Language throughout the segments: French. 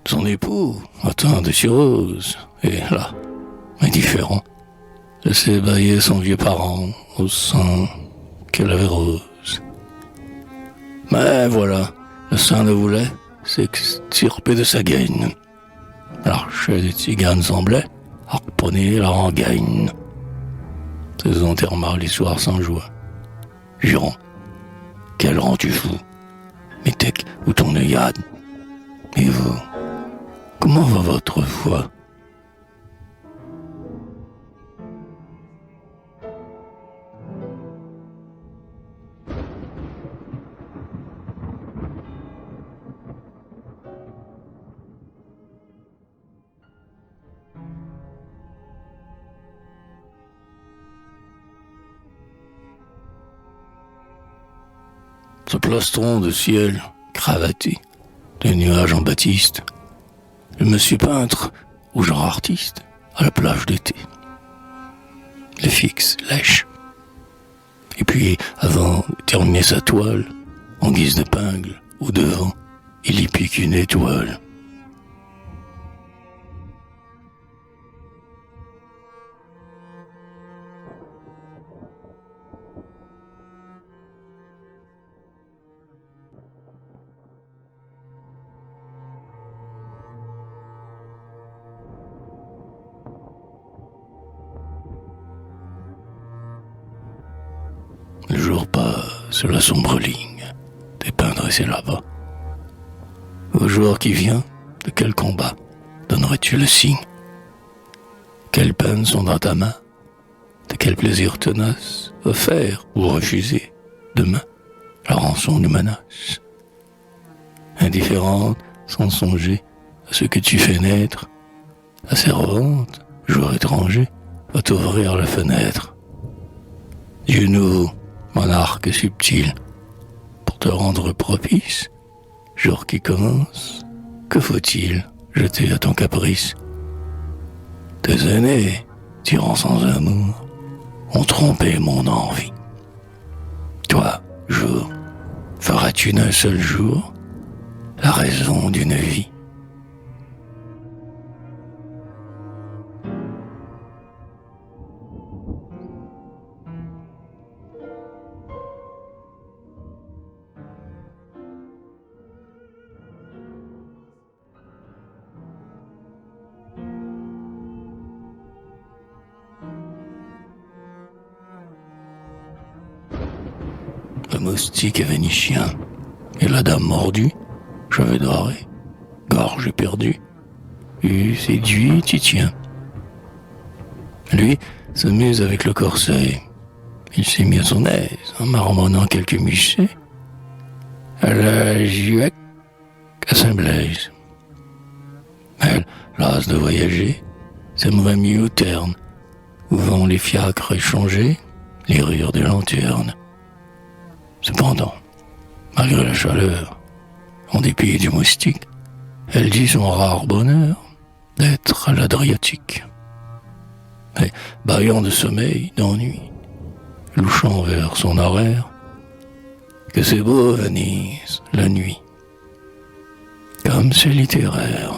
Son époux, atteint de cirrhose, et là, indifférent, laissait bailler son vieux parent au sein qu'elle avait rose. Mais voilà, le saint le voulait s'extirper de sa gaine. L'archet des tziganes semblait harponner la rengaine. Ces enterrements, l'histoire sans joie. Jurons, qu'elle rend-tu fou, métèque ou ton œillade. Et vous, comment va votre foi? Ce plastron de ciel cravaté, de nuages en batiste, le monsieur peintre ou genre artiste à la plage d'été. Le fixe, lèche. Et puis, avant de terminer sa toile, en guise d'épingle, au devant, il y pique une étoile. Le jour passe sur la sombre ligne dépeindre ses là-bas. Au jour qui vient, de quel combat donnerais-tu le signe? Quelles peines sont dans ta main? De quel plaisir tenace offert ou refuser demain la rançon nous menace? Indifférente, sans songer à ce que tu fais naître, la servante, jour étranger, va t'ouvrir la fenêtre. Dieu nouveau, monarque subtil, pour te rendre propice, jour qui commence, que faut-il jeter à ton caprice? Tes aînés, tirant sans amour, ont trompé mon envie. Toi, jour, feras-tu d'un seul jour la raison d'une vie? Le moustique est vénitien, et la dame mordue, cheveux dorés, gorge éperdue, eut séduit Titien. Lui s'amuse avec le corset. Il s'est mis à son aise en marmonnant quelques musées à la Juec à Saint-Blaise. Elle, lasse de voyager, s'aimerait mieux au terne, où vont les fiacres échangés, les rires des lanternes. Cependant, malgré la chaleur, en dépit du moustique, elle dit son rare bonheur d'être à l'Adriatique. Et, bâillant de sommeil, d'ennui, louchant vers son horaire, que c'est beau Venise, la nuit, comme c'est littéraire.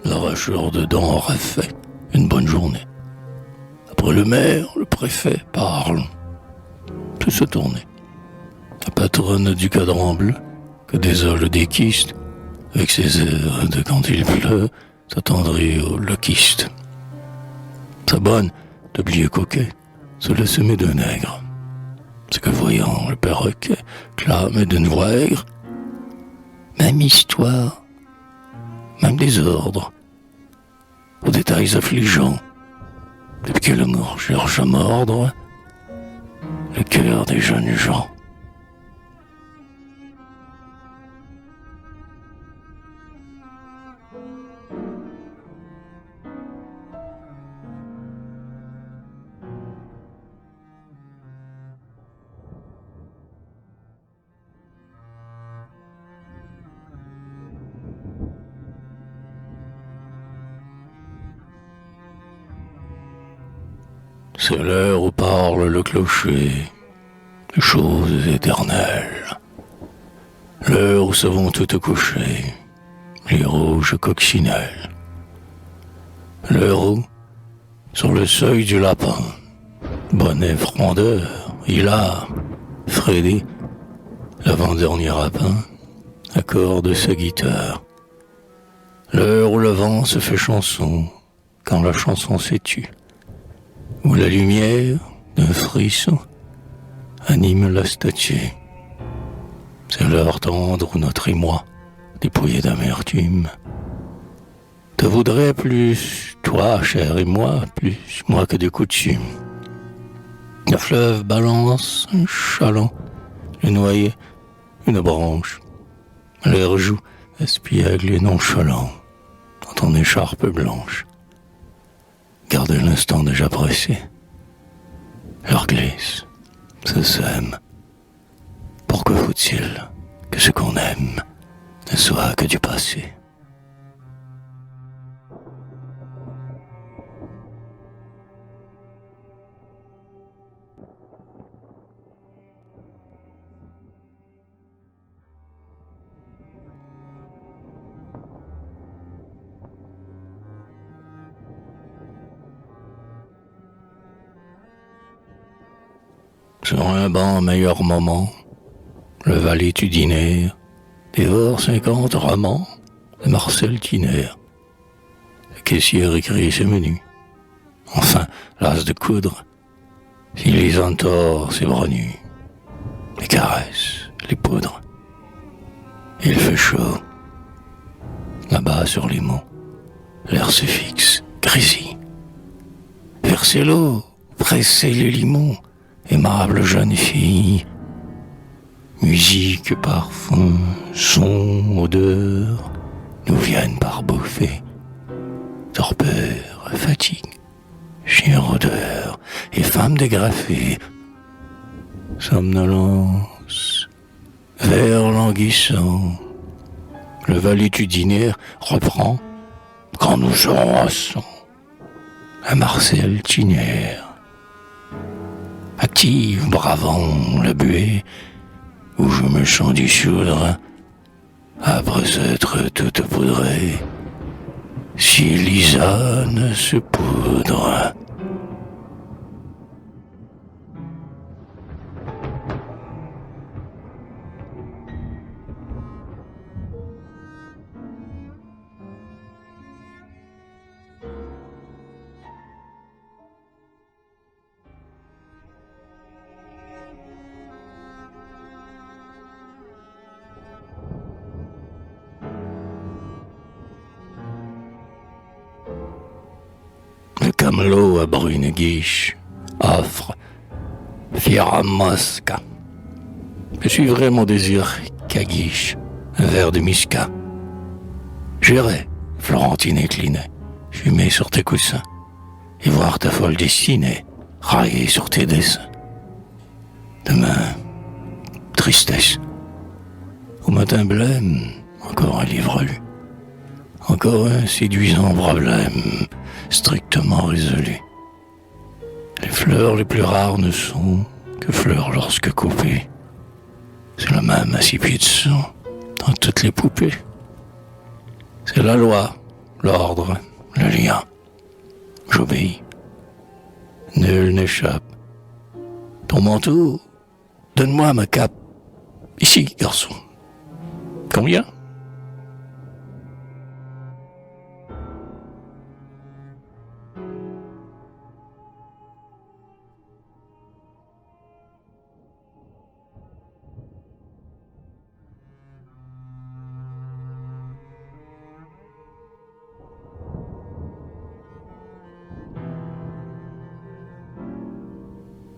L'arracheur de dents aurait fait une bonne journée. Après le maire, le préfet parle. Peut se tourner. La patronne du cadran bleu, que désole des kystes, avec ses airs de quand il pleut, s'attendrit au loquiste. Sa bonne, tablier coquet, se laisse aimer de nègre. C'est que voyant le perroquet clamer d'une voix aigre, même histoire, même désordre, aux détails affligeants, depuis que l'amour cherche à mordre le cœur des jeunes gens. C'est l'heure où parle le clocher, de choses éternelles. L'heure où se vont toutes coucher, les rouges coccinelles. L'heure où, sur le seuil du lapin, bonnet frondeur, il a, Freddy, l'avant-dernier rapin, accorde sa guitare. L'heure où le vent se fait chanson, quand la chanson s'étue, où la lumière d'un frisson anime la statue. C'est l'heure tendre où notre émoi, dépouillé d'amertume, te voudrait plus, toi, cher, et moi, plus, moi que de coutume. Le fleuve balance un chaland, le noyer, une branche. L'air joue, espiègle et nonchalant, dans ton écharpe blanche. Garde l'instant déjà pressé. Leur glisse, se sème. Pourquoi faut-il que ce qu'on aime ne soit que du passé? Sur un banc meilleur moment, le valétudinaire dévore 50 romans de Marcel Tiner. Le caissier écrit ses menus. Enfin, las de coudre, s'il les entore ses bras nus, les caresses, les poudres. Il fait chaud. Là-bas sur les monts, l'air se fixe, grésille. Versez l'eau, pressez les limons, aimable jeune fille. Musique, parfum, son, odeur nous viennent par bouffées. Torpeur, fatigue, chien rôdeur et femme dégrafée. Somnolence, vers languissant, le valétudinaire reprend quand nous serons à 100. Un Marcel Tiner, active, bravant la buée, où je me sens dissoudre, après s'être toute poudrée, si Lisa ne se poudre. Le camelot à brune guiche offre Fiera Mosca. Je suivrai mon désir qu'aguiche un verre de Misca. J'irai, Florentine inclinée, fumer sur tes coussins et voir ta folle destinée railler sur tes dessins. Demain, tristesse. Au matin blême, encore un livre lu. Encore un séduisant problème strictement résolu. Les fleurs les plus rares ne sont que fleurs lorsque coupées. C'est le même à 6 pieds de sang dans toutes les poupées. C'est la loi, l'ordre, le lien. J'obéis. Nul n'échappe. Ton manteau, donne-moi ma cape. Ici, garçon. Combien ?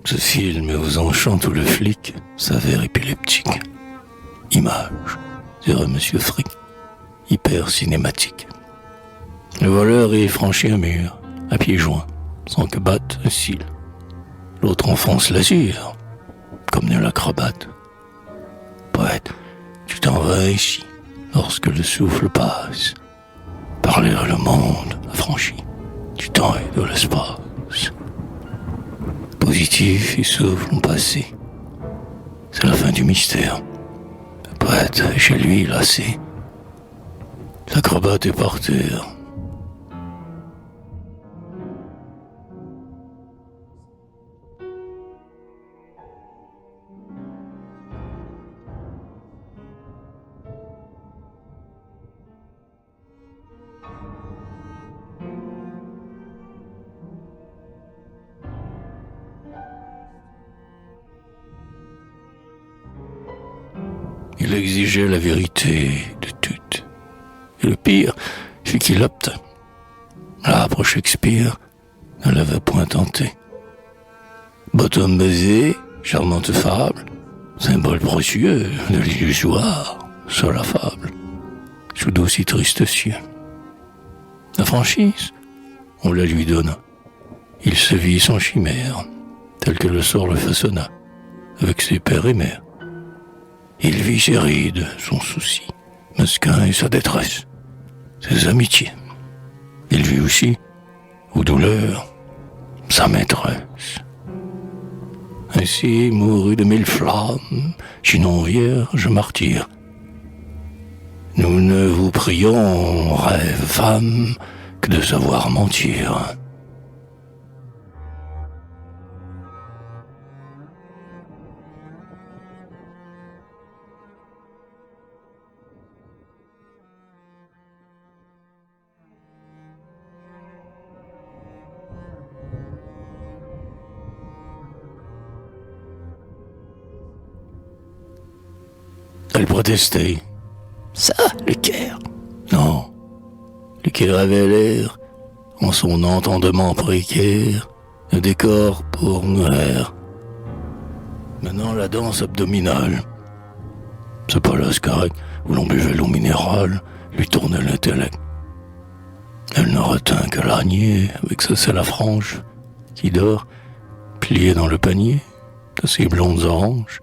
Ce film vous enchante où le flic s'avère épileptique. Image, dirait Monsieur Frick, hyper cinématique. Le voleur y franchit un mur, à pieds joints, sans que batte un cil. L'autre enfonce l'azur, comme nul acrobate. Poète, tu t'en vas ici, lorsque le souffle passe. Parler le monde affranchi, du temps et de l'espace. positif et souffle ont passé. C'est la fin du mystère. Le poète est chez lui, lassé. L'acrobate est par terre. Il exigeait la vérité de toutes. Et le pire fut qu'il opta. Là, pour Shakespeare, ne l'avait point tenté. Bottom baisé, charmante fable, symbole précieux de l'illusoire sur la fable, sous d'aussi tristes cieux. La franchise, on la lui donna. Il se vit sans chimère, tel que le sort le façonna, avec ses pères et mères. Il vit ses rides, son souci, mesquin et sa détresse, ses amitiés. Il vit aussi, aux douleurs, sa maîtresse. Ainsi mourut de 1000 flammes, sinon vierge martyr. Nous ne vous prions, rêve femme, que de savoir mentir. Elle protestait. Ça, le Caire. Non, le Caire avait l'air, en son entendement précaire, un décor pour l'air. Maintenant la danse abdominale. Ce palace carré où l'on buvait l'eau minérale lui tournait l'intellect. Elle ne retint que l'araignée avec sa selle à franges qui dort, pliée dans le panier de ses blondes oranges,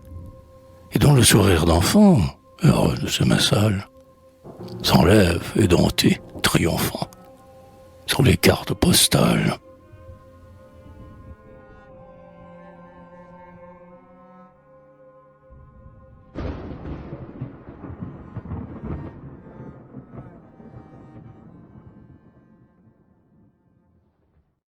et dont le sourire d'enfant, heureux de ce massage, s'enlève édenté, triomphant, sur les cartes postales